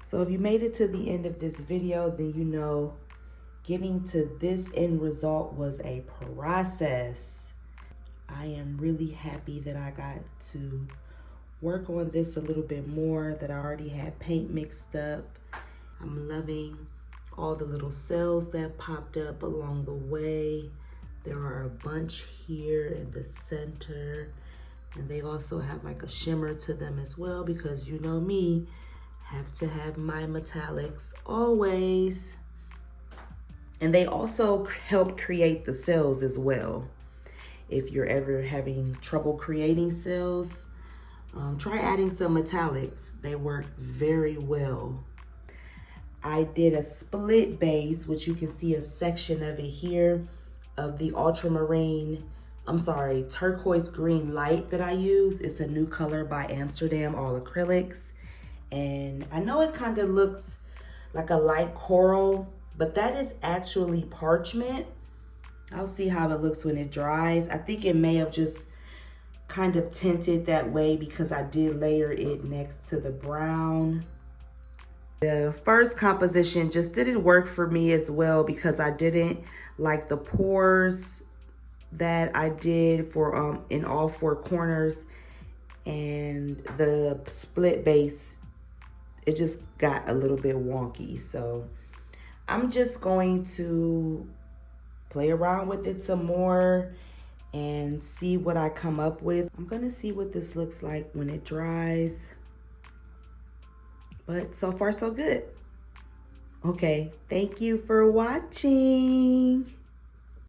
So if you made it to the end of this video, then you know getting to this end result was a process. I am really happy that I got to work on this a little bit more, that I already had paint mixed up. I'm loving all the little cells that popped up along the way. There are a bunch here in the center, and they also have like a shimmer to them as well, because you know me, have to have my metallics always. And they also help create the cells as well. If you're ever having trouble creating cells, try adding some metallics. They work very well. I did a split base, which you can see a section of it here, of the turquoise green light that I use. It's a new color by Amsterdam, all acrylics. And I know it kind of looks like a light coral, but that is actually parchment. I'll see how it looks when it dries. I think it may have just kind of tinted that way because I did layer it next to the brown. The first composition just didn't work for me as well because I didn't like the pores that I did for in all four corners, and the split base, it just got a little bit wonky. So I'm just going to play around with it some more and see what I come up with. I'm gonna see what this looks like when it dries. But so far so good. Okay, thank you for watching.